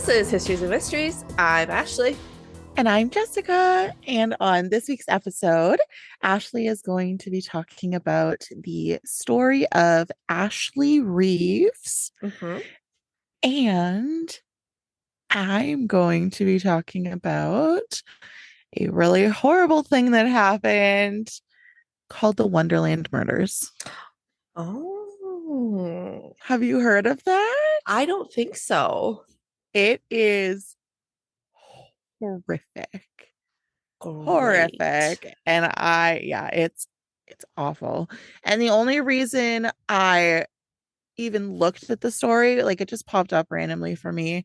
is Histories and Mysteries. I'm Ashley. And I'm Jessica. And on this week's episode, Ashley is going to be talking about the story of Ashley Reeves. Mm-hmm. And I'm going to be talking about a really horrible thing that happened called the Wonderland Murders. Oh, Have you heard of that? I don't think so. It is horrific. Horrific. And it's awful. And the only reason I even looked at the story, like it just popped up randomly for me.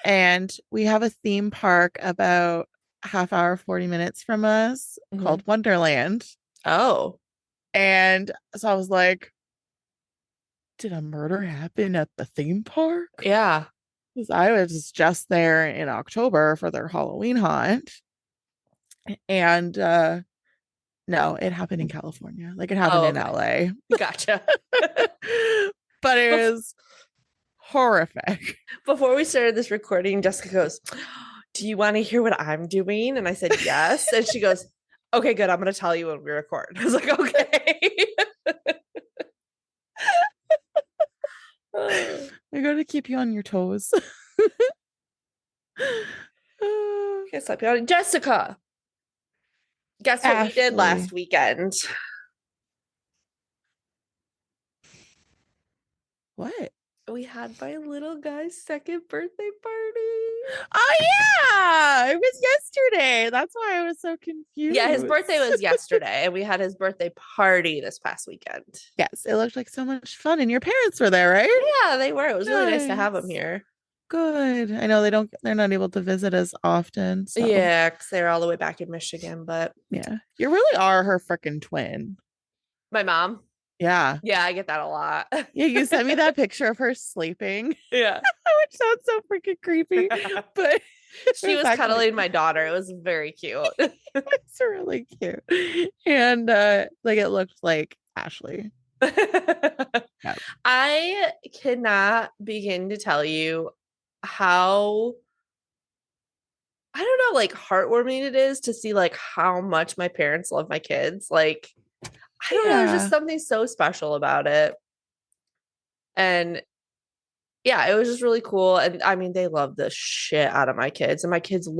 And we have a theme park about half hour, 40 minutes from us called Wonderland. Oh. And so I was like, did a murder happen at the theme park? Yeah. Because I was just there in October for their Halloween haunt. And no, it happened in California. Like it happened in LA. Gotcha. But it was horrific. Before we started this recording, Jessica goes, do you want to hear what I'm doing? And I said, yes. And she goes, okay, good. I'm going to tell you when we record. I was like, okay. I got to keep you on your toes. Okay, stop yawning. Jessica, guess what we did last weekend? What? We had my little guy's second birthday party. Oh yeah, it was yesterday. That's why I was so confused. Yeah, his birthday was yesterday, and we had his birthday party this past weekend. Yes, it looked like so much fun, and your parents were there, right? Yeah, they were. It was really nice to have them here. Good. I know they're not able to visit as often. So. Yeah, because they're all the way back in Michigan, but yeah, you really are her freaking twin. My mom. Yeah. Yeah, I get that a lot. Yeah, you sent me that picture of her sleeping. Yeah. Which sounds so freaking creepy. But she was cuddling my daughter. It was very cute. It's really cute. And like it looked like Ashley. Yeah. I cannot begin to tell you how, I don't know, like heartwarming it is to see like how much my parents love my kids. Like, I don't know, there's just something so special about it. And yeah, it was just really cool. And I mean, they love the shit out of my kids. And my kids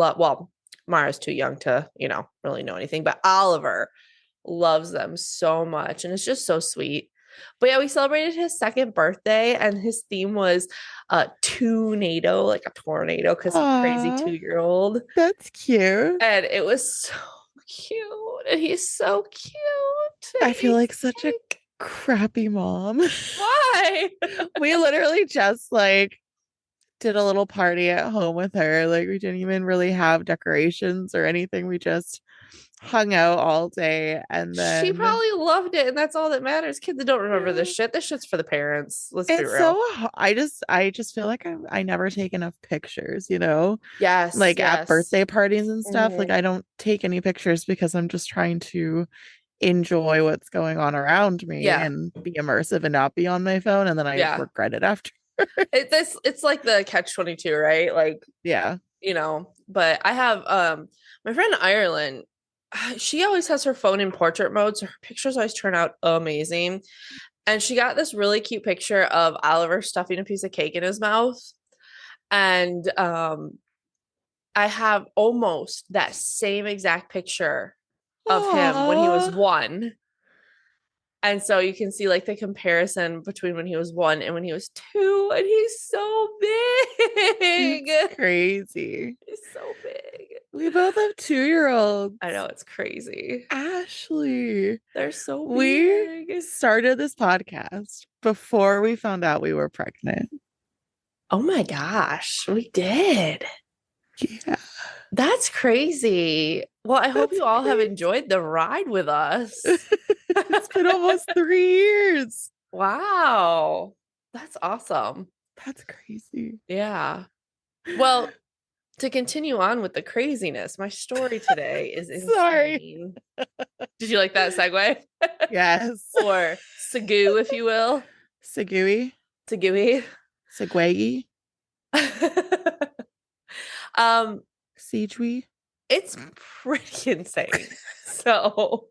Mara's too young to, really know anything, but Oliver loves them so much. And it's just so sweet. But yeah, we celebrated his second birthday, and his theme was tornado, like a tornado, because crazy 2-year-old. That's cute. And it was so cute. And he's so cute. I feel like such a crappy mom. Why? We literally just like did a little party at home with her. Like we didn't even really have decorations or anything. We just hung out all day, and then she probably loved it, and that's all that matters. Kids don't remember this shit. This shit's for the parents. Let's be real. So I just feel like I never take enough pictures, Yes, like at birthday parties and stuff. Like I don't take any pictures because I'm just trying to enjoy what's going on around me and be immersive and not be on my phone, and then I regret it after. It's like the catch-22, right? Like, but I have my friend Ireland, she always has her phone in portrait mode, so her pictures always turn out amazing. And she got this really cute picture of Oliver stuffing a piece of cake in his mouth. And I have almost that same exact picture of him when he was 1. And so you can see like the comparison between when he was 1 and when he was 2, and he's so big. It's crazy. He's so big. We both have 2-year-olds. I know, it's crazy. Ashley. They're so big. We started this podcast before we found out we were pregnant. Oh my gosh, we did. Yeah. That's crazy. Well, I hope you all have enjoyed the ride with us. It's been almost 3 years. Wow. That's awesome. That's crazy. Yeah. Well, to continue on with the craziness, my story today is insane. Sorry. Did you like that segue? Yes. Or segue, if you will. Segue. Segue. Segue. Um, Siege. it's pretty insane. So,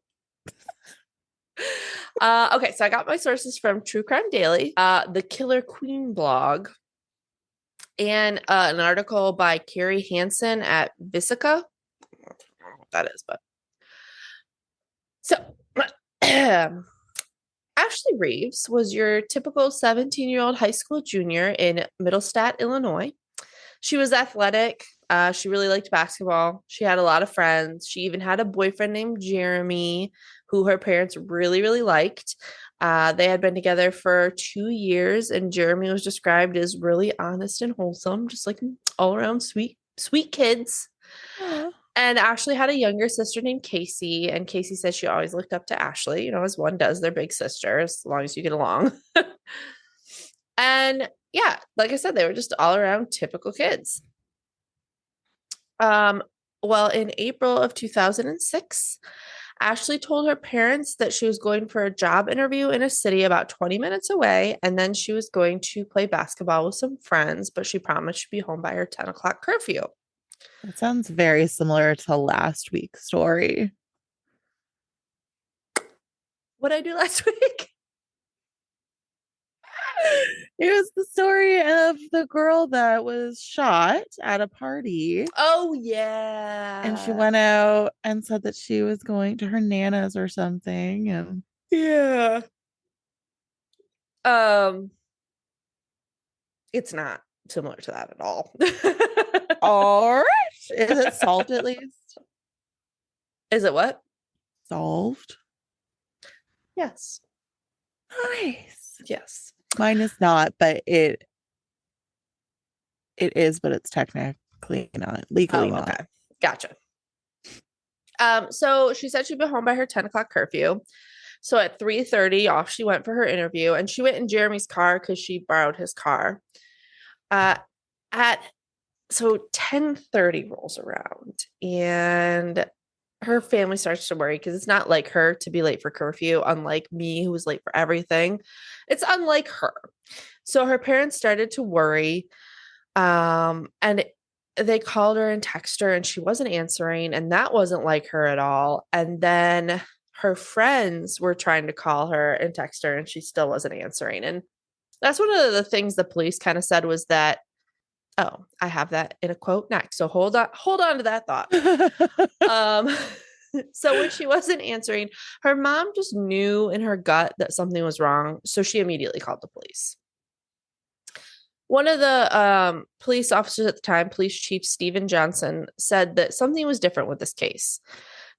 okay, so I got my sources from True Crime Daily, the Killer Queen blog, and an article by Carrie Hansen at Visica. I don't know what that is, but so Ashley Reeves was your typical 17-year-old high school junior in Middlestadt, Illinois. She was athletic. She really liked basketball. She had a lot of friends. She even had a boyfriend named Jeremy, who her parents really, really liked. They had been together for 2 years, and Jeremy was described as really honest and wholesome, just like all around sweet, sweet kids. Aw. And Ashley had a younger sister named Casey, and Casey said she always looked up to Ashley, as one does, they're big sisters, as long as you get along. And yeah, like I said, they were just all around typical kids. Um, well, in April of 2006, Ashley told her parents that she was going for a job interview in a city about 20 minutes away, and then she was going to play basketball with some friends, but she promised she'd be home by her 10 o'clock curfew. That sounds very similar to last week's story. What did I do last week? It was the story of the girl that was shot at a party. Oh, And she yeah. went out and said that she was going to her nana's or something. And Yeah. Um, it's not similar to that at all. all right. Is it solved at least? Is it what? Solved. Yes. Nice. Yes. Mine is not, but it is, but it's technically not, legally Oh, not. okay. Gotcha. So she said she'd be home by her 10 o'clock curfew. So at 3:30, off she went for her interview, and she went in Jeremy's car because she borrowed his car. Uh, at so 10:30 rolls around, and her family starts to worry because it's not like her to be late for curfew, unlike me who was late for everything. It's unlike her. So her parents started to worry. And they called her and texted her, and she wasn't answering, and that wasn't like her at all. And then her friends were trying to call her and text her, and she still wasn't answering. And that's one of the things the police kind of said was that, oh, I have that in a quote next. So hold on to that thought. Um, so when she wasn't answering, her mom just knew in her gut that something was wrong. So she immediately called the police. One of the police officers at the time, Police Chief Stephen Johnson, said that something was different with this case.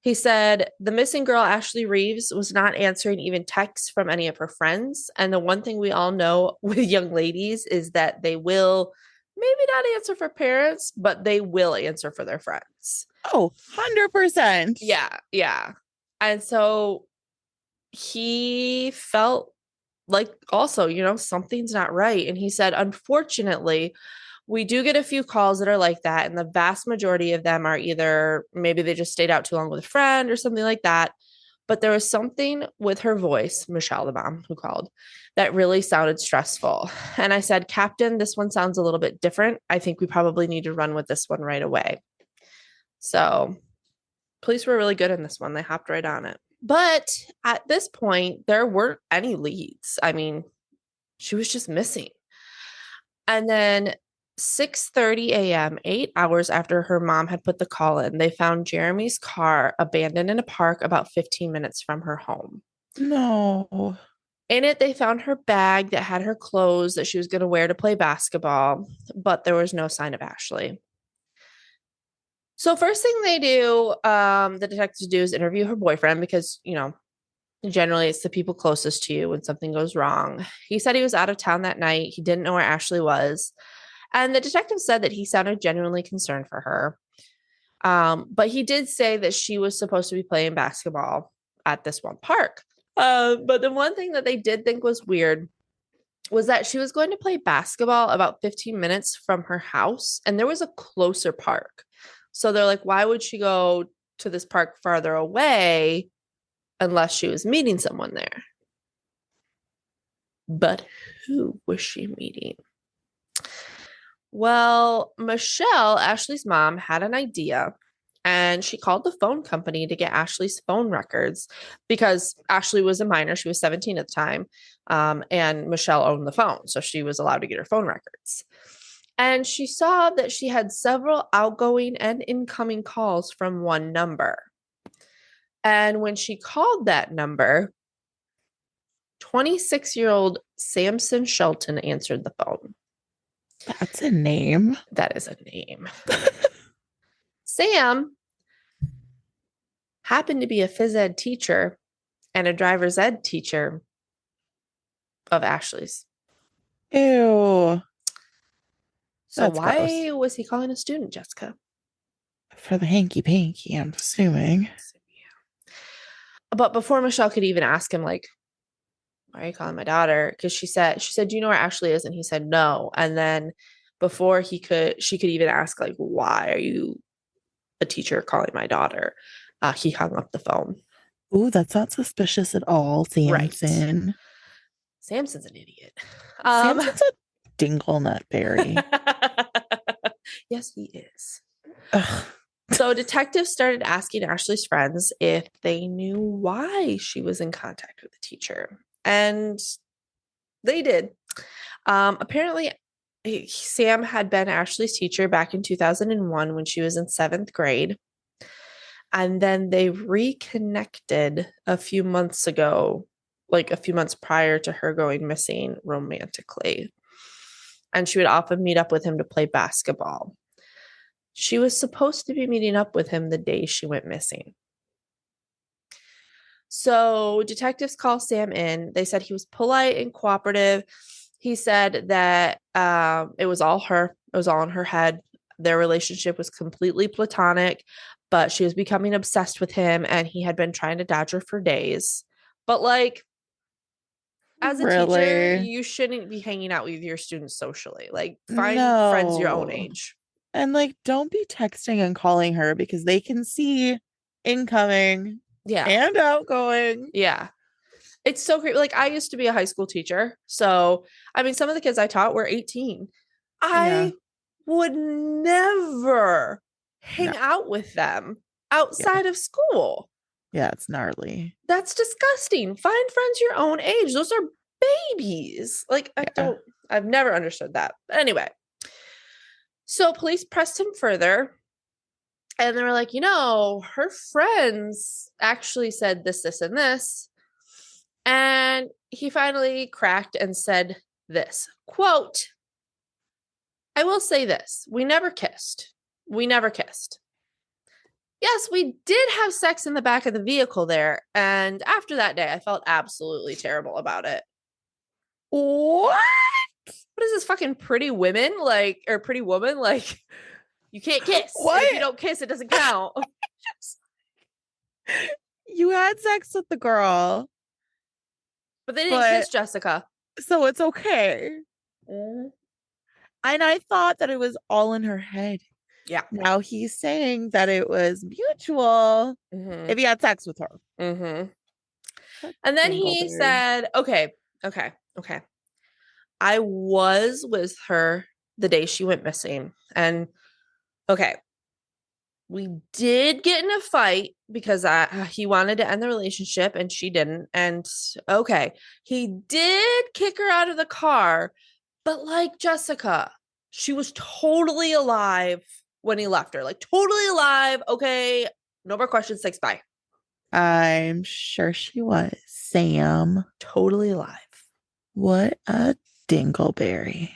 He said the missing girl, Ashley Reeves, was not answering even texts from any of her friends. And the one thing we all know with young ladies is that they will maybe not answer for parents, but they will answer for their friends. Oh, 100%. Yeah, yeah. And so he felt like also, something's not right. And he said, unfortunately, we do get a few calls that are like that. And the vast majority of them are either maybe they just stayed out too long with a friend or something like that. But there was something with her voice, Michelle, the mom who called, that really sounded stressful. And I said, Captain, this one sounds a little bit different. I think we probably need to run with this one right away. So police were really good in this one. They hopped right on it. But at this point, there weren't any leads. I mean, she was just missing. And then 6:30 a.m., 8 hours after her mom had put the call in, they found Jeremy's car abandoned in a park about 15 minutes from her home. No. In it, they found her bag that had her clothes that she was going to wear to play basketball, but there was no sign of Ashley. So first thing they do, the detectives do is interview her boyfriend because, generally it's the people closest to you when something goes wrong. He said he was out of town that night. He didn't know where Ashley was. And the detective said that he sounded genuinely concerned for her. But he did say that she was supposed to be playing basketball at this one park. But the one thing that they did think was weird was that she was going to play basketball about 15 minutes from her house, and there was a closer park. So they're like, why would she go to this park farther away unless she was meeting someone there? But who was she meeting? Well, Michelle, Ashley's mom, had an idea and she called the phone company to get Ashley's phone records because Ashley was a minor. She was 17 at the time. And Michelle owned the phone. So she was allowed to get her phone records. And she saw that she had several outgoing and incoming calls from one number. And when she called that number, 26-year-old Samson Shelton answered the phone. That's a name. That is a name. Sam happened to be a phys ed teacher and a driver's ed teacher of Ashley's. Ew. So That's gross. why was he calling a student, Jessica? For the hanky panky, I'm assuming. But before Michelle could even ask him, like, why are you calling my daughter? Because she said, do you know where Ashley is? And he said no. And then before she could even ask, like, why are you a teacher calling my daughter? He hung up the phone. Ooh, that's not suspicious at all, Right. Samson. Samson's an idiot. Samson's a dingleberry. Yes, he is. Ugh. So detectives started asking Ashley's friends if they knew why she was in contact with the teacher. And they did. Apparently, Sam had been Ashley's teacher back in 2001 when she was in 7th grade. And then they reconnected a few months ago, like a few months prior to her going missing romantically. And she would often meet up with him to play basketball. She was supposed to be meeting up with him the day she went missing. So detectives call Sam in. They said he was polite and cooperative. He said that it was all her. It was all in her head. Their relationship was completely platonic, but she was becoming obsessed with him and he had been trying to dodge her for days. But like, as a teacher, Really? you shouldn't be hanging out with your students socially. Like, find friends your own No. age. And like, don't be texting and calling her because they can see incoming Yeah. and outgoing. Yeah. It's so great. Like, I used to be a high school teacher. So, I mean, some of the kids I taught were 18. Yeah. I would never No. hang out with them Yeah. outside of school. Yeah, it's gnarly. That's disgusting. Find friends your own age. Those are babies. Like, Yeah. I've never understood that. But anyway, so police pressed him further and they were like, her friends actually said this, and this. And he finally cracked and said this quote, I will say this. We never kissed. We never kissed. Yes, we did have sex in the back of the vehicle there. And after that day, I felt absolutely terrible about it. What? What is this fucking Pretty Women? Like, or Pretty Woman? Like, you can't kiss. What? And if you don't kiss, it doesn't count. You had sex with the girl. But they didn't kiss Jessica. So it's okay. Mm. And I thought that it was all in her head. Yeah. Now he's saying that it was mutual if he had sex with her. And then he said, okay. I was with her the day she went missing. And okay, we did get in a fight because he wanted to end the relationship and she didn't. And okay, he did kick her out of the car. But like Jessica, she was totally alive when he left her. Like totally alive. Okay, no more questions. Thanks. Bye. I'm sure she was. Sam. Totally alive. What a dingleberry.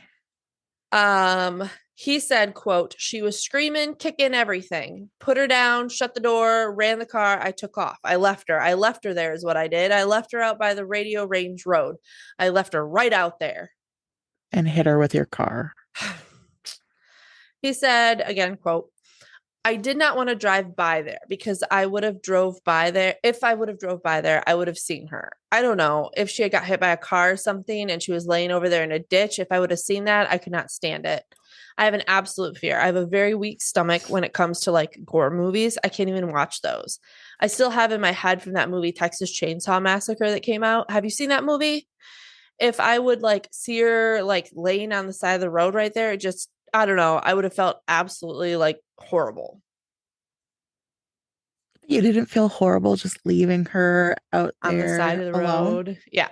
He said, quote, she was screaming, kicking everything. Put her down, shut the door, ran the car. I took off. I left her. I left her there is what I did. I left her out by the Radio Range Road. I left her right out there. And hit her with your car. He said, again, quote, I did not want to drive by there because I would have drove by there. If I would have drove by there, I would have seen her. I don't know if she had got hit by a car or something and she was laying over there in a ditch. If I would have seen that, I could not stand it. I have an absolute fear. I have a very weak stomach when it comes to like gore movies. I can't even watch those. I still have in my head from that movie, Texas Chainsaw Massacre, that came out. Have you seen that movie? If I would like see her like laying on the side of the road right there, I don't know. I would have felt absolutely like horrible You didn't feel horrible just leaving her out on the side there of the alone? road. Yeah.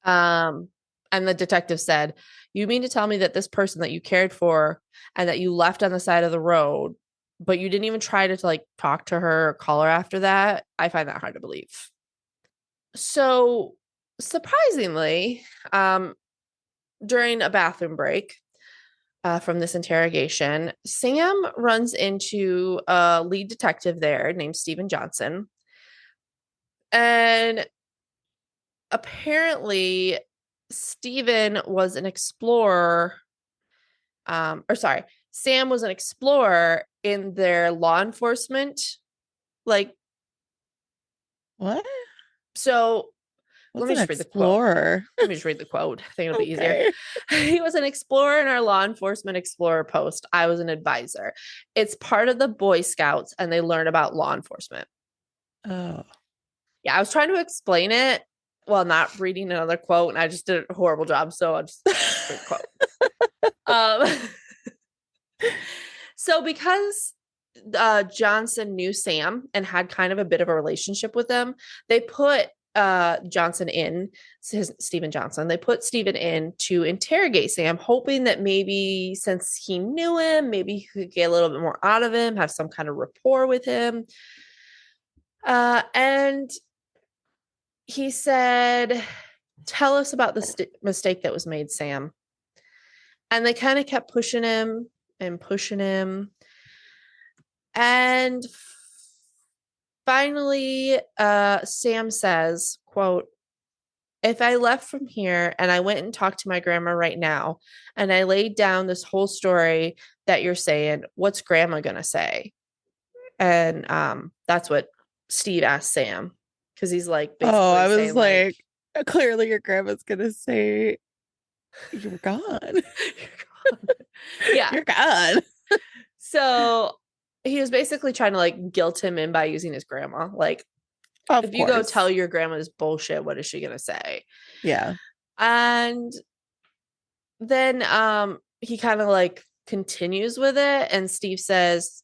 Um, and the detective said, "You mean to tell me that this person that you cared for and that you left on the side of the road, but you didn't even try to like talk to her or call her after that? I find that hard to believe." So surprisingly, during a bathroom break from this interrogation, Sam runs into a lead detective there named Stephen Johnson. And apparently, Stephen was an explorer. Or sorry, Sam was an explorer in their law enforcement. Like, What? so let What's me an just read the quote. explorer? Let me just read the quote. I think it'll be easier. Okay. He was an explorer in our law enforcement explorer post. I was an advisor. It's part of the Boy Scouts, and they learn about law enforcement. Oh. Yeah, I was trying to explain it while not reading another quote, and I just did a horrible job. So I'll just read the quote. Um, so because Johnson knew Sam and had kind of a bit of a relationship with them, they put Johnson in, Stephen Johnson, they put Stephen in to interrogate Sam, hoping that maybe since he knew him, maybe he could get a little bit more out of him, have some kind of rapport with him. And he said, "Tell us about the mistake that was made, Sam." And they kind of kept pushing him and pushing him. And finally, Sam says, quote, "If I left from here and I went and talked to my grandma right now and I laid down this whole story that you're saying, what's grandma going to say?" And that's what Steve asked Sam, because he's like Oh, basically I was saying like, like, clearly your grandma's gonna say you're gone. yeah. You're gone. So he was basically trying to like guilt him in by using his grandma. Like, Of if you go tell course. your grandma's bullshit, what is she going to say? Yeah. And then he kind of like continues with it, and Steve says,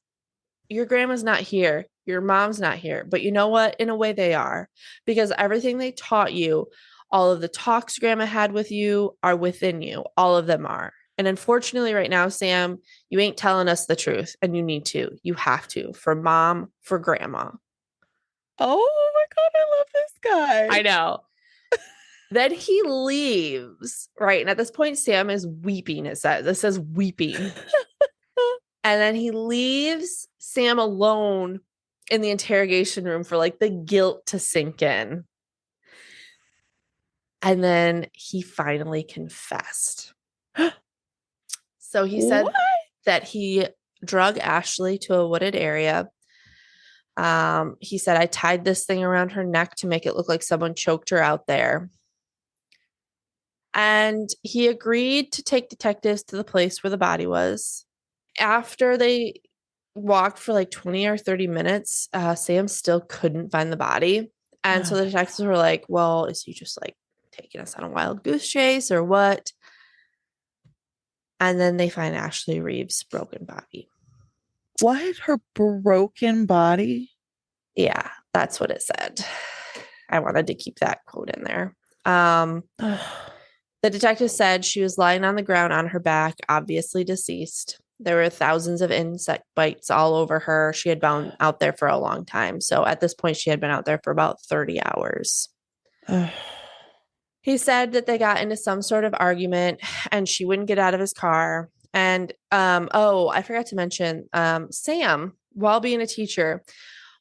"Your grandma's not here, your mom's not here, but you know what, in a way they are, because everything they taught you, all of the talks grandma had with you are within you, all of them are. And unfortunately right now, Sam, you ain't telling us the truth, and you need to, you have to, for mom, for grandma." Oh my God, I love this I guy. know. Then he leaves, right? And at this point, Sam is weeping. It says weeping. And then he leaves Sam alone in the interrogation room for like the guilt to sink in. And then he finally confessed. So he What? said that he drug Ashley to a wooded area. He said, "I tied this thing around her neck to make it look like someone choked her out there." And he agreed to take detectives to the place where the body was. After they walked for like 20 or 30 minutes, Sam still couldn't find the body. And Oh so the my detectives were like, "Well, is he just like taking us on a wild goose chase or what?" And then they find Ashley Reeves' broken body. What? Her broken body? Yeah, that's what it said. I wanted to keep that quote in there. Um, Ugh. the detective said she was lying on the ground on her back, obviously deceased. There were thousands of insect bites all over her. She had been out there for a long time. So at this point, she had been out there for about 30 hours. Ugh. He said that they got into some sort of argument and she wouldn't get out of his car. And oh, I forgot to mention, Sam, while being a teacher,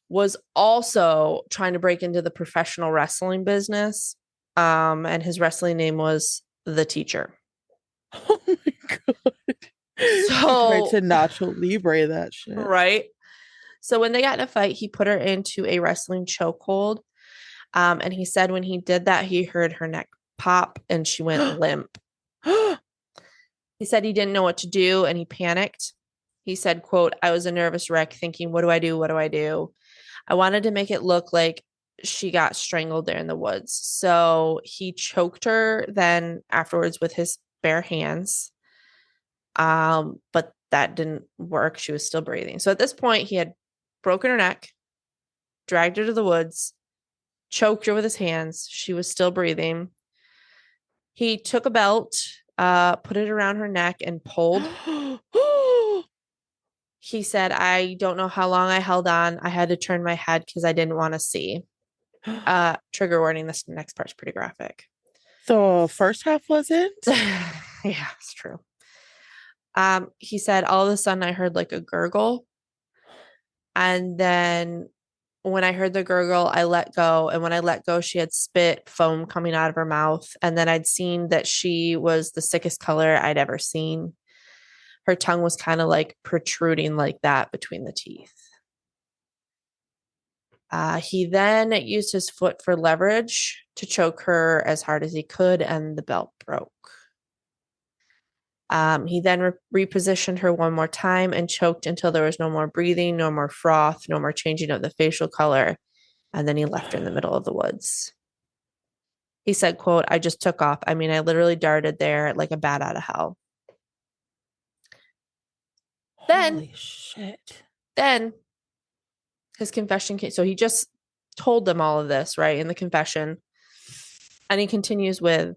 was also trying to break into the professional wrestling business. And his wrestling name was The Teacher. Oh my God. He tried So, to Nacho Libre that shit. right. So when they got in a fight, he put her into a wrestling chokehold. And he said when he did that, he heard her neck pop and she went limp. He said he didn't know what to do and he panicked. He said, quote, "I was a nervous wreck thinking, what do I do? What do I do? I wanted to make it look like she got strangled there in the woods." So he choked her then afterwards with his bare hands. But that didn't work. She was still breathing. So at this point, he had broken her neck, dragged her to the woods, choked her with his hands. She was still breathing. He took a belt, put it around her neck, and pulled. He said, I don't know how long I held on. I had to turn my head because I didn't want to see. Trigger warning, this next part's pretty graphic. The first half wasn't? Yeah, it's true. He said, all of a sudden I heard like a gurgle. And then when I heard the gurgle, I let go. And when I let go, she had spit foam coming out of her mouth. And then I'd seen that she was the sickest color I'd ever seen. Her tongue was kind of like protruding like that between the teeth. He then used his foot for leverage to choke her as hard as he could, and the belt broke. He then repositioned her one more time and choked until there was no more breathing, no more froth, no more changing of the facial color. And then he left her in the middle of the woods. He said, quote, I just took off. I mean, I literally darted there like a bat out of hell. Holy shit. Then his confession came. So he just told them all of this, right, in the confession. And he continues with,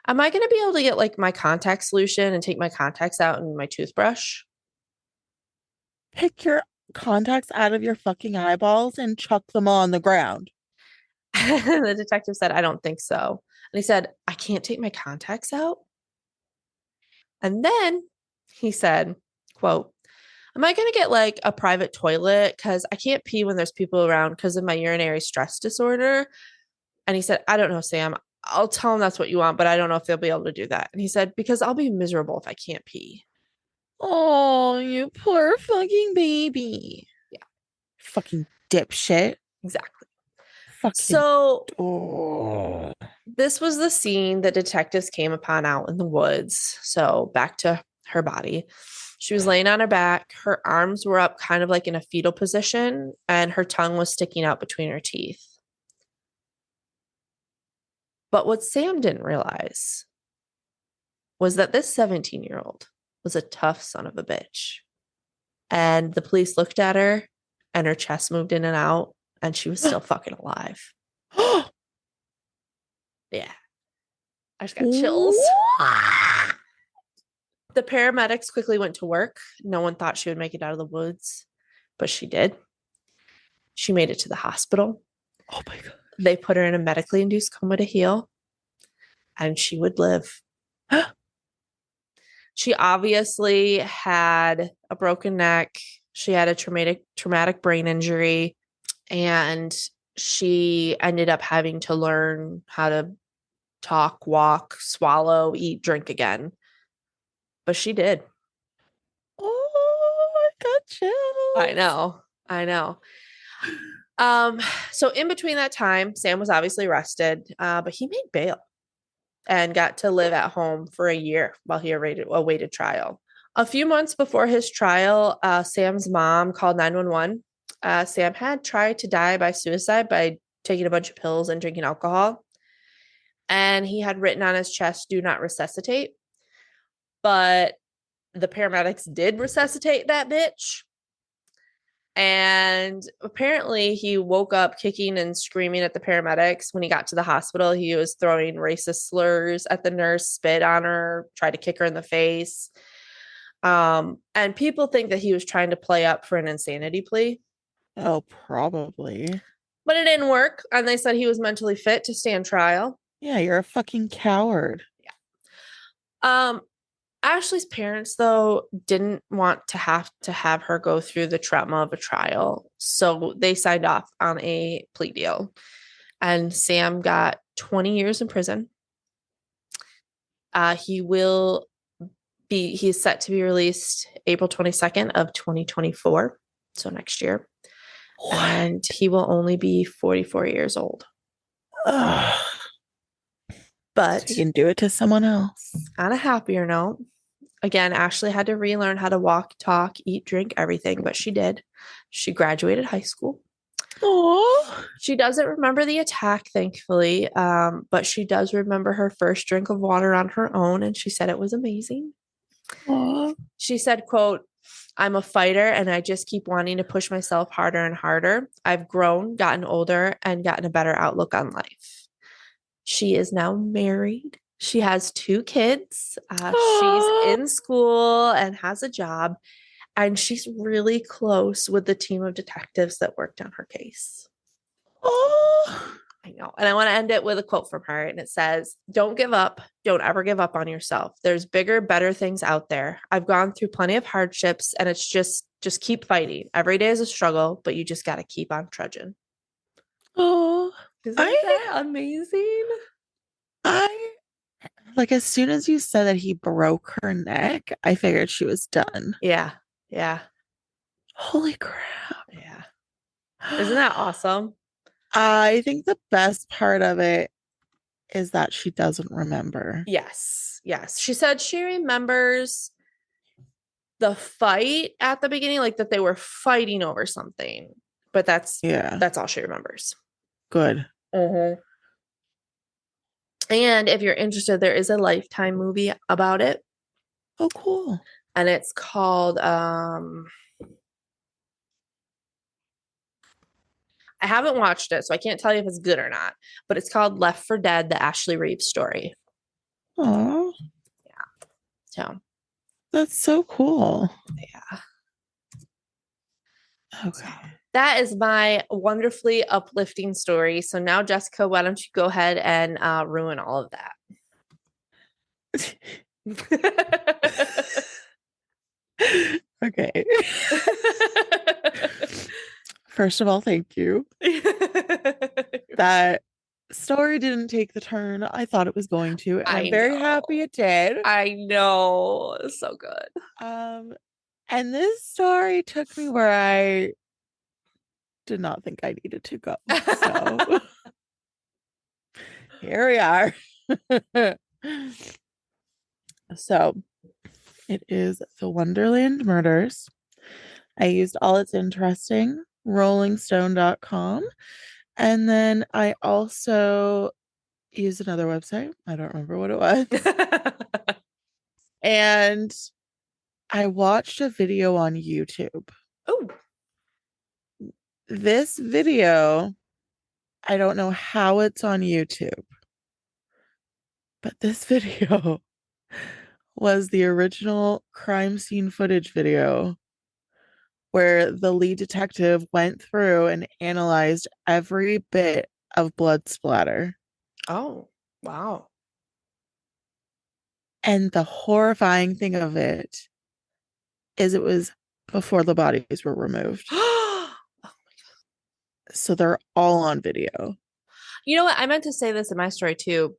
am I going to be able to get like my contact solution and take my contacts out in my toothbrush? Pick your contacts out of your fucking eyeballs and chuck them on the ground. The detective said, I don't think so. And he said, I can't take my contacts out. And then he said, quote, am I going to get like a private toilet? Because I can't pee when there's people around because of my urinary stress disorder. And he said, I don't know, Sam. I'll tell them that's what you want, but I don't know if they'll be able to do that. And he said, because I'll be miserable if I can't pee. Oh, you poor fucking baby. Yeah. Fucking dipshit. Exactly. Fucking. So oh. This was the scene that detectives came upon out in the woods. So back to her body. She was laying on her back. Her arms were up kind of like in a fetal position, and her tongue was sticking out between her teeth. But what Sam didn't realize was that this 17-year-old was a tough son of a bitch. And the police looked at her and her chest moved in and out, and she was still fucking alive. Yeah. I just got chills. The paramedics quickly went to work. No one thought she would make it out of the woods, but she did. She made it to the hospital. Oh my God. They put her in a medically induced coma to heal, and she would live. She obviously had a broken neck. She had a traumatic brain injury, and she ended up having to learn how to talk, walk, swallow, eat, drink again. But she did. Oh, I got chills. I know. So in between that time, Sam was obviously arrested, but he made bail and got to live at home for a year while he awaited trial. A few months before his trial, Sam's mom called 911. Sam had tried to die by suicide by taking a bunch of pills and drinking alcohol. And he had written on his chest, do not resuscitate. But the paramedics did resuscitate that bitch. And apparently he woke up kicking and screaming at the paramedics. When he got to the hospital, he was throwing racist slurs at the nurse, spit on her, tried to kick her in the face. And people think that he was trying to play up for an insanity plea. Oh, probably. But it didn't work. And they said he was mentally fit to stand trial. Yeah, you're a fucking coward. Yeah. Ashley's parents, though, didn't want to have her go through the trauma of a trial. So they signed off on a plea deal. And Sam got 20 years in prison. He's set to be released April 22nd of 2024. So next year. What? And he will only be 44 years old. Ugh. But so you can do it to someone else. On a happier note, again, Ashley had to relearn how to walk, talk, eat, drink, everything, but she did. She graduated high school. Aww. She doesn't remember the attack, thankfully, but she does remember her first drink of water on her own, and she said it was amazing. Aw. She said, quote, I'm a fighter and I just keep wanting to push myself harder and harder. I've grown, gotten older, and gotten a better outlook on life. She is now married. She has 2 kids. She's Aw. in school and has a job. And she's really close with the team of detectives that worked on her case. Aw. I know. And I want to end it with a quote from her. And it says, Don't give up. Don't ever give up on yourself. There's bigger, better things out there. I've gone through plenty of hardships and it's just keep fighting. Every day is a struggle, but you just got to keep on trudging. Oh, Isn't I, that amazing? I, like, as soon as you said that he broke her neck, I figured she was done. Yeah. Yeah. Holy crap. Yeah. Isn't that awesome? I think the best part of it is that she doesn't remember. Yes. Yes. She said she remembers the fight at the beginning, like that they were fighting over something, but Yeah, that's all she remembers. good. Mm-hmm. And if you're interested, there is a Lifetime movie about it, Oh, cool. and it's called I haven't watched it, so I can't tell you if it's good or not, but it's called Left for Dead, the Ashley Reeves story. Oh, Yeah. So, that's so cool. yeah. So Okay. that is my wonderfully uplifting story. So now, Jessica, why don't you go ahead and ruin all of that? Okay. First of all, thank you. That story didn't take the turn I thought it was going to, and I'm I very know. happy it did. I know. So good. Um, and this story took me where I did not think I needed to go. So here we are. So it is the Wonderland Murders. I used all its interesting, rollingstone.com. And then I also used another website. I don't remember what it was. And I watched a video on YouTube. Oh. This video, I don't know how it's on YouTube, but this video was the original crime scene footage video where the lead detective went through and analyzed every bit of blood splatter. Oh, wow. And the horrifying thing of it is it was before the bodies were removed. So they're all on video. You know what? I meant to say this in my story too.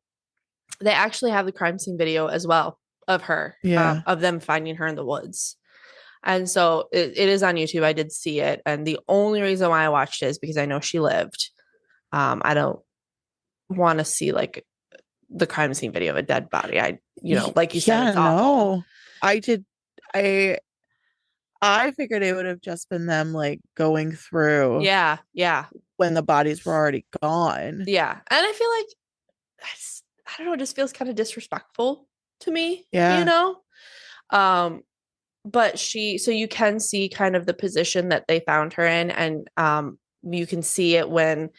They actually have the crime scene video as well of her, Yeah. of them finding her in the woods. And so it is on YouTube. I did see it. And the only reason why I watched it is because I know she lived. I don't want to see like the crime scene video of a dead body. Like you said, Yeah, it's awful. no. I did I I figured it would have just been them like going through Yeah. Yeah. when the bodies were already gone. Yeah. And I feel like, I don't know, it just feels kind of disrespectful to me, you Yeah. know? Um, but so you can see kind of the position that they found her in, and you can see it when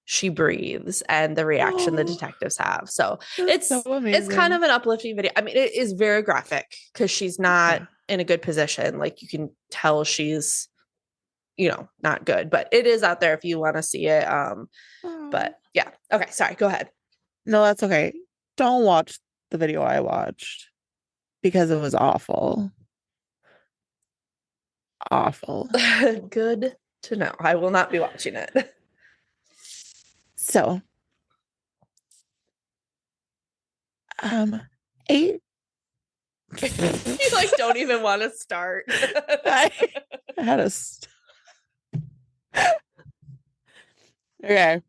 she breathes and the reaction the Oh, detectives have. So that's so it's kind amazing. of an uplifting video. I mean, it is very graphic because she's not Yeah. in a good position. Like you can tell she's, not good, but it is out there if you want to see it. Oh. But yeah. Okay, sorry, go ahead. No, that's okay. Don't watch the video I watched because it was awful. Awful. Good to know. I will not be watching it. So, um, eight. You like don't even want to start. I had a. Okay.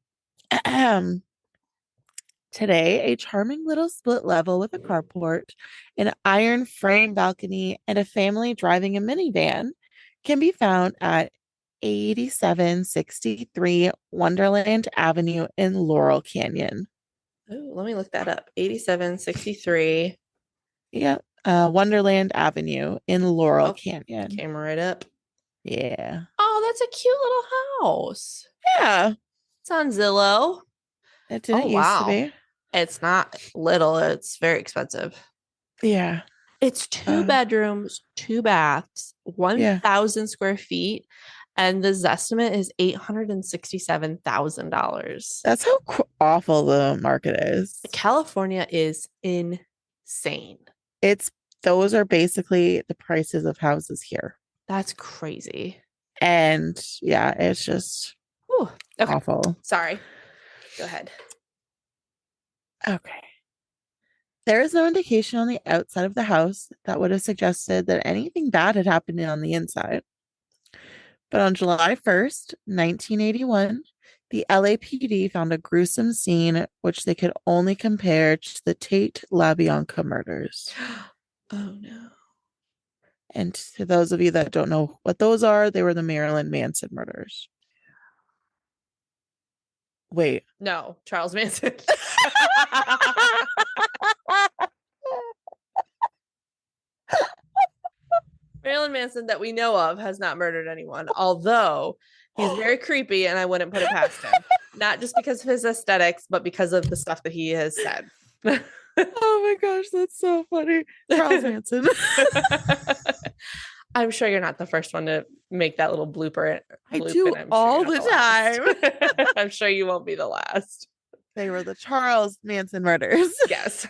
Today, a charming little split level with a carport, an iron frame balcony, and a family driving a minivan can be found at 8763 Wonderland Avenue in Laurel Canyon. Ooh, let me look that up. 8763. Yeah. Wonderland Avenue in Laurel Oh, Canyon. came right up. Yeah. Oh, that's a cute little house. Yeah. It's on Zillow. It Oh, didn't used to wow. be. It's not little, it's very expensive. Yeah. It's two Uh, bedrooms, two baths, yeah. 1,000 square feet, and the Zestimate is $867,000. That's how awful the market is. California is insane. It's those are basically the prices of houses here. That's crazy. And yeah, it's just Whew. Okay. awful. Sorry. Go ahead. Okay. There is no indication on the outside of the house that would have suggested that anything bad had happened on the inside. But on July 1st, 1981, the LAPD found a gruesome scene which they could only compare to the Tate LaBianca murders. Oh no. And to those of you that don't know what those are, they were the Marilyn Manson murders. Wait. No, Charles Manson. Marilyn Manson, that we know of, has not murdered anyone, although he's very creepy and I wouldn't put it past him. Not just because of his aesthetics, but because of the stuff that he has said. Oh my gosh, that's so funny. Charles Manson. I'm sure you're not the first one to make that little blooper. I do I'm all sure the time. I'm sure you won't be the last. They were the Charles Manson murders. Yes.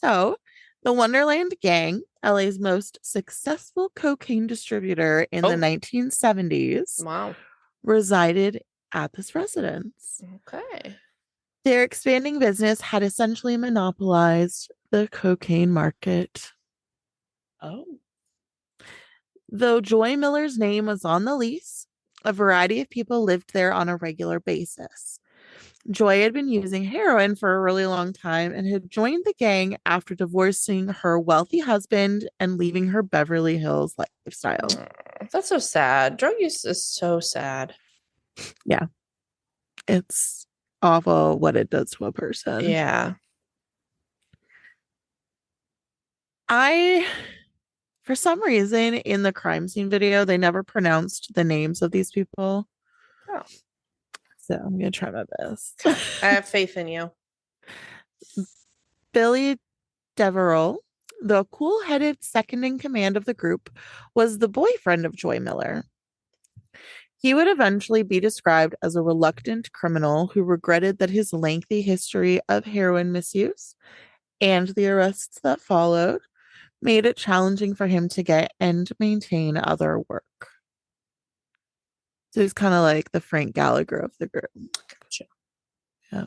So the Wonderland Gang, LA's most successful cocaine distributor in the Oh, 1970s, wow. resided at this residence. Okay. Their expanding business had essentially monopolized the cocaine market. Oh. Though Joy Miller's name was on the lease, a variety of people lived there on a regular basis. Joy had been using heroin for a really long time and had joined the gang after divorcing her wealthy husband and leaving her Beverly Hills lifestyle. That's so sad. Drug use is so sad. Yeah. It's awful what it does to a person. Yeah. For some reason, in the crime scene video, they never pronounced the names of these people. Oh. So I'm going to try my best. I have faith in you. Billy Deverell, the cool-headed second in command of the group, was the boyfriend of Joy Miller. He would eventually be described as a reluctant criminal who regretted that his lengthy history of heroin misuse and the arrests that followed made it challenging for him to get and maintain other work. So he's kind of like the Frank Gallagher of the group. Gotcha. Yeah.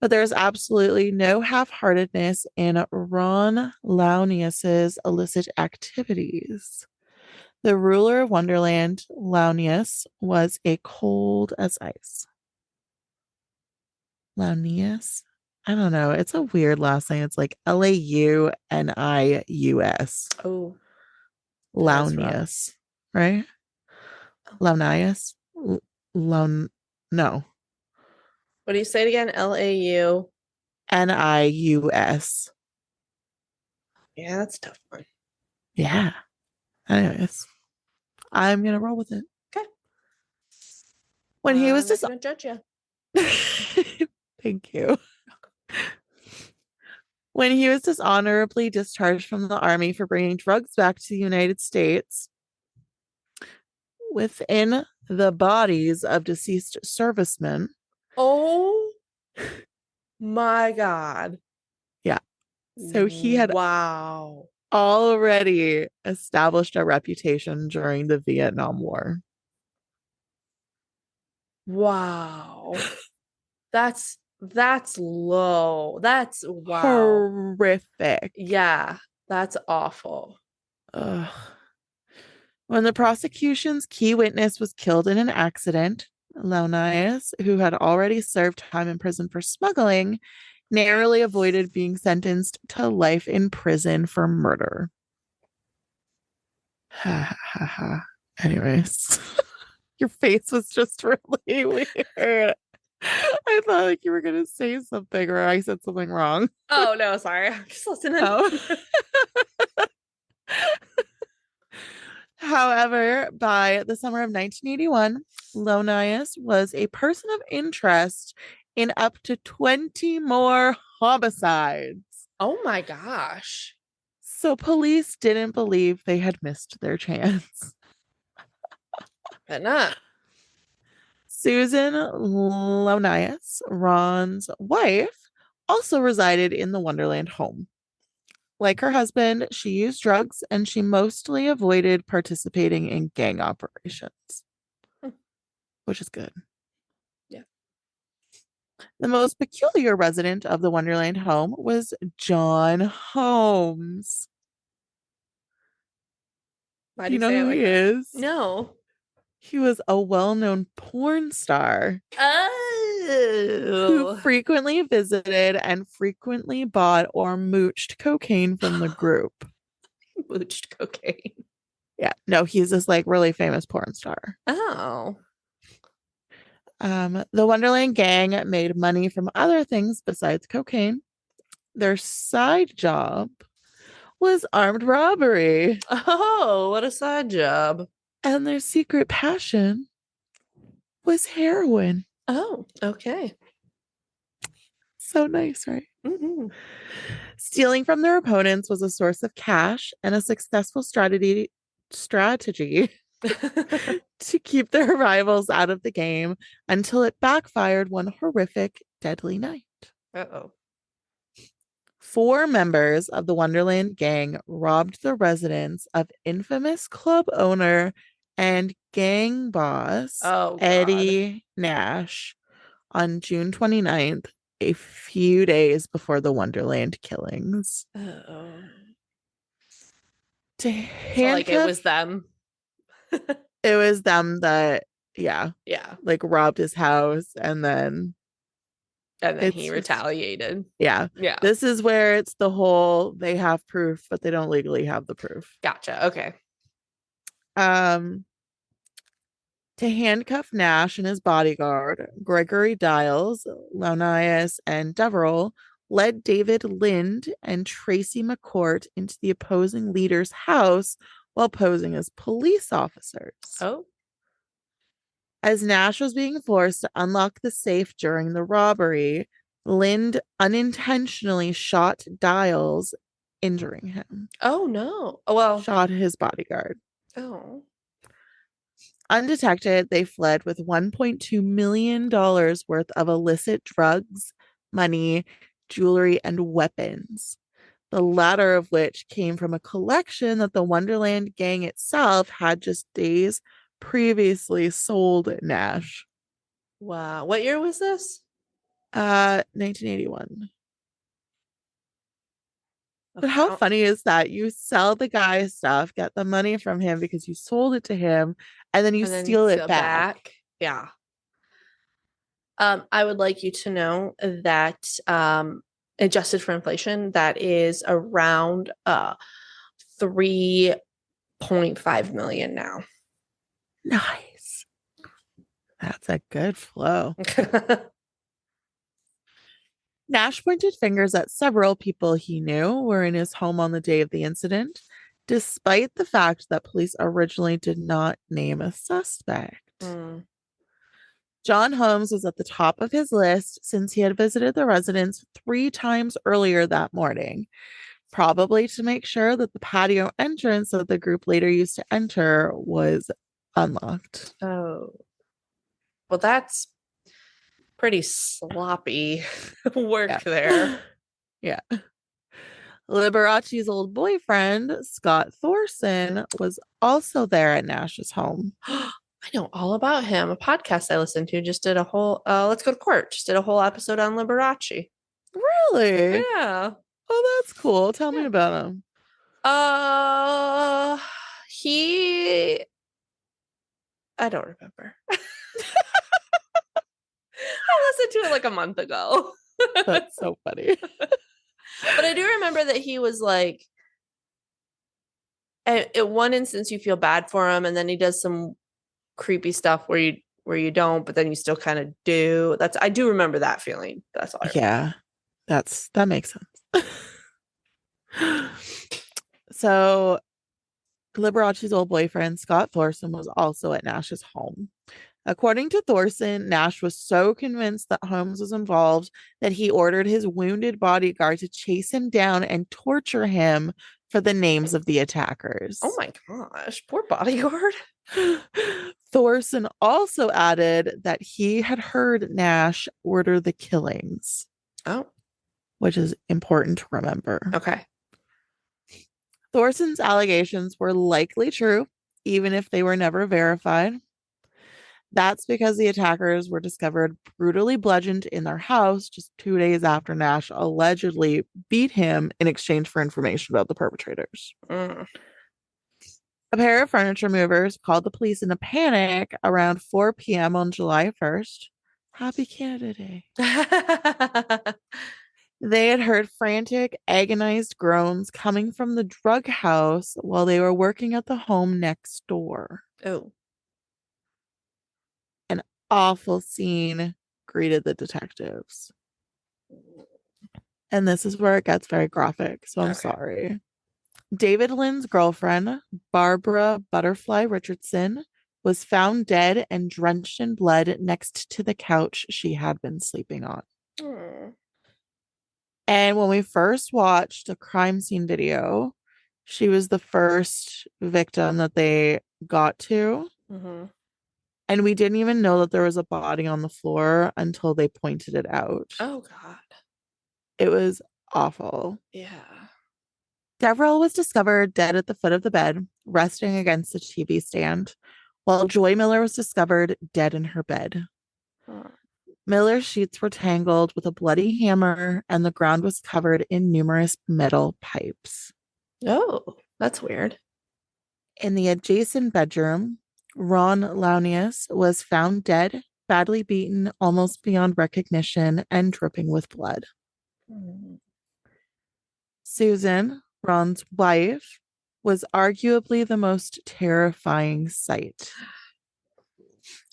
But there's absolutely no half-heartedness in Ron Launius's illicit activities. The ruler of Wonderland, Launius, was a cold as ice. Launius? I don't know. It's a weird last name. It's like Launius. Oh, Launius, right? Launius? Laun No. What do you say it again? LAU. Nius. Yeah, that's a tough one. Yeah. Anyways, I'm gonna roll with it. Okay. When he was just gonna judge you. Thank you. When he was dishonorably discharged from the army for bringing drugs back to the United States within the bodies of deceased servicemen. Oh my God. Yeah. So he had already established a reputation during the Vietnam War. Wow. That's low. That's wow. Horrific. Yeah, that's awful. Ugh. When the prosecution's key witness was killed in an accident, Launius, who had already served time in prison for smuggling, narrowly avoided being sentenced to life in prison for murder. Anyways, your face was just really weird. I thought like you were gonna say something or I said something wrong. Oh, no, sorry. I'm just listening. Oh. However, by the summer of 1981, Lonius was a person of interest in up to 20 more homicides. Oh my gosh. So police didn't believe they had missed their chance. But not. Susan Lonius, Ron's wife, also resided in the Wonderland home. Like her husband, she used drugs and she mostly avoided participating in gang operations, Hmm. which is good. Yeah. The most peculiar resident of the Wonderland home was John Holmes. Why Do do you you know say it who he like that? is? No. He was a well known porn star who Oh. frequently visited and frequently bought or mooched cocaine from the group. Booched cocaine. Yeah, no, he's this like really famous porn star. Oh. The Wonderland gang made money from other things besides cocaine. Their side job was armed robbery, Oh, what a side job. and their secret passion was heroin. Oh, okay. So nice, right? Mm-hmm. Stealing from their opponents was a source of cash and a successful strategy to keep their rivals out of the game until it backfired one horrific, deadly night. Uh-oh. 4 members of the Wonderland gang robbed the residence of infamous club owner and gang boss Oh, God. Eddie Nash on June 29th, a few days before the Wonderland killings. Uh-oh. To So, like, it handcuff, was them. it was them that, yeah, Yeah. like robbed his house and then And then he it's just, retaliated. yeah. Yeah. This is where it's the whole they have proof, but they don't legally have the proof. Gotcha. Okay. Um, to handcuff Nash and his bodyguard, Gregory Diles, Launius, and Deverell led David Lind and Tracy McCourt into the opposing leader's house while posing as police officers. Oh. As Nash was being forced to unlock the safe during the robbery, Lind unintentionally shot Diles, injuring him. Oh, no. Oh, well. Shot his bodyguard. Oh. Undetected, they fled with $1.2 million worth of illicit drugs, money, jewelry, and weapons, the latter of which came from a collection that the Wonderland gang itself had just days previously sold at Nash. Wow. What year was this? 1981. But Okay. how funny is that? You sell the guy stuff, get the money from him because you sold it to him, and then you And then steal it go back. back. Yeah. I would like you to know that adjusted for inflation, that is around 3.5 million now. Nice. That's a good flow. Nash pointed fingers at several people he knew were in his home on the day of the incident, despite the fact that police originally did not name a suspect. Mm. John Holmes was at the top of his list since he had visited the residence 3 times earlier that morning, probably to make sure that the patio entrance that the group later used to enter was unlocked. Oh, well, that's pretty sloppy work Yeah. there. Yeah. Liberace's old boyfriend, Scott Thorson, was also there at Nash's home. I know all about him. A podcast I listened to just did a whole Let's Go to Court, just did a whole episode on Liberace. Really? Yeah. Oh, that's cool. Tell me Yeah. about him. Uh he I don't remember. I listened to it like a month ago. That's so funny. But I do remember that he was like, at one instance you feel bad for him, and then he does some creepy stuff where where you don't, but then you still kind of do. I do remember that feeling. That's all I remember. Yeah, that makes sense. So Liberace's old boyfriend, Scott Thorson, was also at Nash's home. According to Thorson, Nash was so convinced that Holmes was involved that he ordered his wounded bodyguard to chase him down and torture him for the names of the Oh attackers. my gosh, poor bodyguard. Thorson also added that he had heard Nash order the killings, Oh, which is important to remember. okay. Thorson's allegations were likely true, even if they were never verified. That's because the attackers were discovered brutally bludgeoned in their house just 2 days after Nash allegedly beat him in exchange for information about the perpetrators. Mm. A pair of furniture movers called the police in a panic around 4 p.m. on July 1st. Happy Canada Day. They had heard frantic, agonized groans coming from the drug house while they were working at the home next door. Oh. An awful scene greeted the detectives. And this is where it gets very graphic, so I'm sorry. David Lynn's girlfriend, Barbara Butterfly Richardson, was found dead and drenched in blood next to the couch she had been sleeping on. Mm. And when we first watched a crime scene video, she was the first victim that they got to. Mm-hmm. And we didn't even know that there was a body on the floor until they pointed it out. Oh, God. It was awful. Yeah. Deverell was discovered dead at the foot of the bed, resting against the TV stand, while Joy Miller was discovered dead in her bed. Huh. Miller's sheets were tangled with a bloody hammer, and the ground was covered in numerous metal pipes. Oh, that's weird. In the adjacent bedroom, Ron Launius was found dead, badly beaten, almost beyond recognition, and dripping with blood. Mm. Susan, Ron's wife, was arguably the most terrifying sight.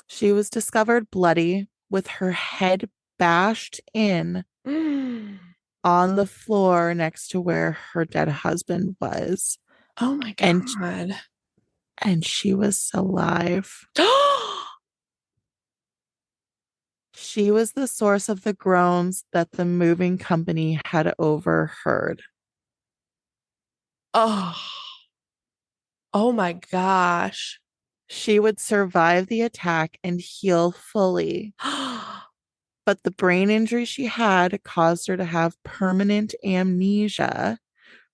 She was discovered bloody with her head bashed in Mm. on the floor next to where her dead husband was. Oh my And God. and she was alive. She was the source of the groans that the moving company had overheard. Oh. Oh my gosh. She would survive the attack and heal fully, but the brain injury she had caused her to have permanent amnesia,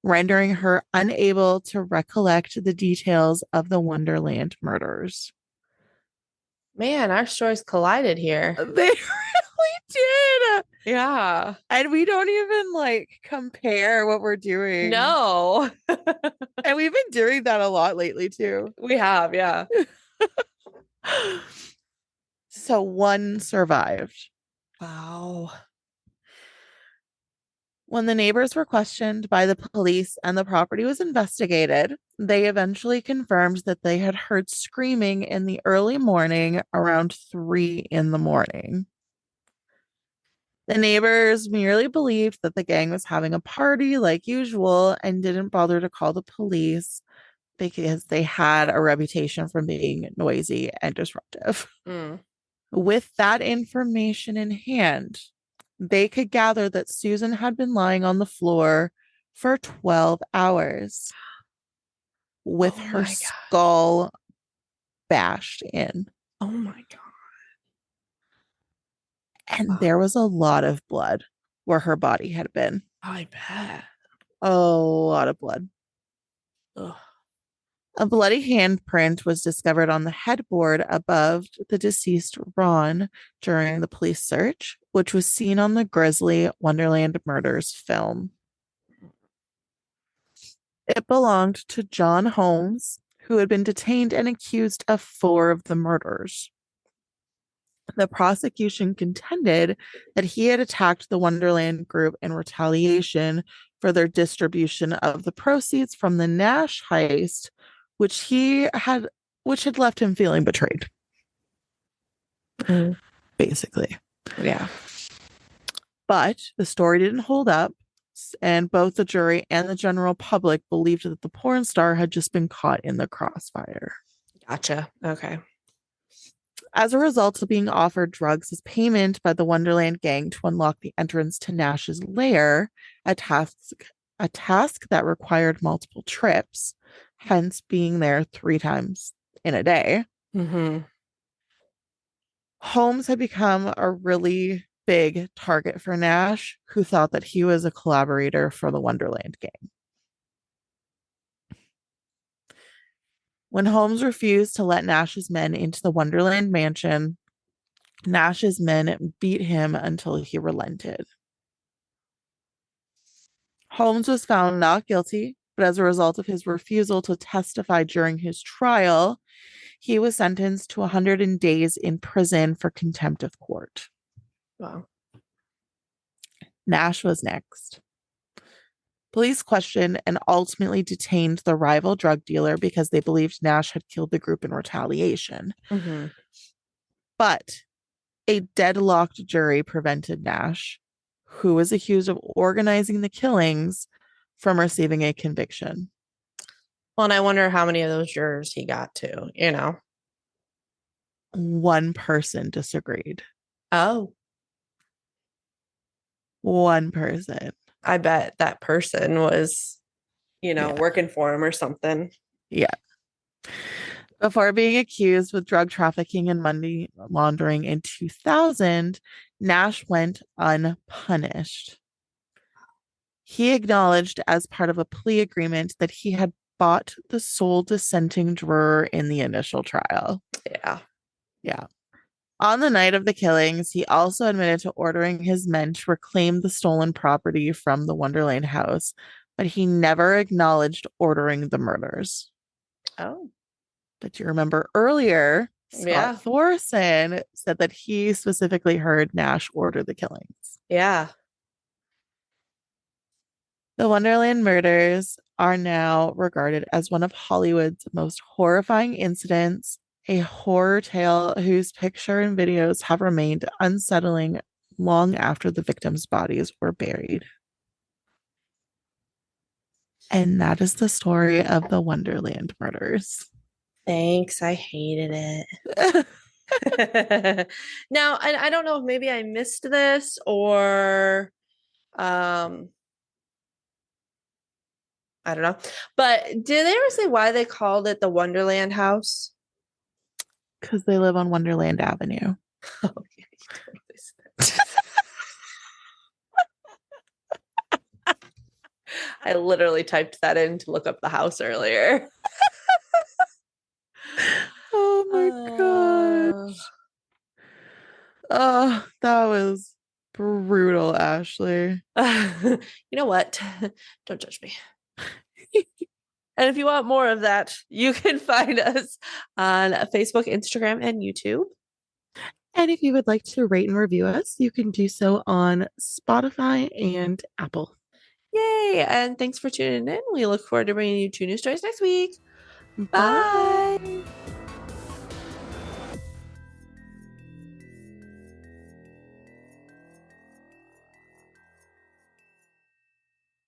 rendering her unable to recollect the details of the Wonderland murders. Man, our stories collided here. They really did. Yeah. And we don't even like compare what we're doing. No. And we've been doing that a lot lately too. We have, yeah. So one survived. Wow. When the neighbors were questioned by the police and the property was investigated, they eventually confirmed that they had heard screaming in the early morning around 3 in the morning. The neighbors merely believed that the gang was having a party like usual and didn't bother to call the police because they had a reputation for being noisy and disruptive. Mm. With that information in hand, they could gather that Susan had been lying on the floor for 12 hours with her skull bashed in. Oh my God. And there was a lot of blood where her body had been. I bet. A lot of blood. Ugh. A bloody handprint was discovered on the headboard above the deceased Ron during the police search, which was seen on the grisly Wonderland Murders film. It belonged to John Holmes, who had been detained and accused of 4 of the murders. The prosecution contended that he had attacked the Wonderland group in retaliation for their distribution of the proceeds from the Nash heist, which had left him feeling betrayed. basically. Yeah. But the story didn't hold up, and both the jury and the general public believed that the porn star had just been caught in the crossfire. Gotcha. Okay. As a result of being offered drugs as payment by the Wonderland gang to unlock the entrance to Nash's lair, a task a task that required multiple trips, hence being there 3 times in a day. Mm-hmm. Holmes had become a really big target for Nash, who thought that he was a collaborator for the Wonderland gang. When Holmes refused to let Nash's men into the Wonderland mansion, Nash's men beat him until he relented. Holmes was found not guilty, but as a result of his refusal to testify during his trial, he was sentenced to 100 days in prison for contempt of court. Wow. Nash was next. Police questioned and ultimately detained the rival drug dealer because they believed Nash had killed the group in retaliation. Mm-hmm. But a deadlocked jury prevented Nash, who was accused of organizing the killings, from receiving a conviction. Well, and I wonder how many of those jurors he got to, you know? One person disagreed. Oh, One person. I bet that person was, Yeah. working for him or something. Yeah. Before being accused with drug trafficking and money laundering in 2000, Nash went unpunished. He acknowledged as part of a plea agreement that he had bought the sole dissenting juror in the initial trial. Yeah. Yeah. On the night of the killings, he also admitted to ordering his men to reclaim the stolen property from the Wonderland house, but he never acknowledged ordering the murders. Oh, But you remember earlier, Scott yeah. Thorson said that he specifically heard Nash order the killings. Yeah. The Wonderland murders are now regarded as one of Hollywood's most horrifying incidents, a horror tale whose picture and videos have remained unsettling long after the victims' bodies were buried. And that is the story of the Wonderland murders. Thanks. I hated it. Now, I don't know if maybe I missed this or um I don't know. But did they ever say why they called it the Wonderland House? Because they live on Wonderland Avenue. Oh, yeah, you totally said. I literally typed that in to look up the house earlier. Oh my gosh. Oh, that was brutal, Ashley. You know what? Don't judge me. And if you want more of that, you can find us on Facebook, Instagram, and YouTube. And if you would like to rate and review us, you can do so on Spotify and Apple. Yay! And thanks for tuning in. We look forward to bringing you 2 new stories next week. Bye. Bye.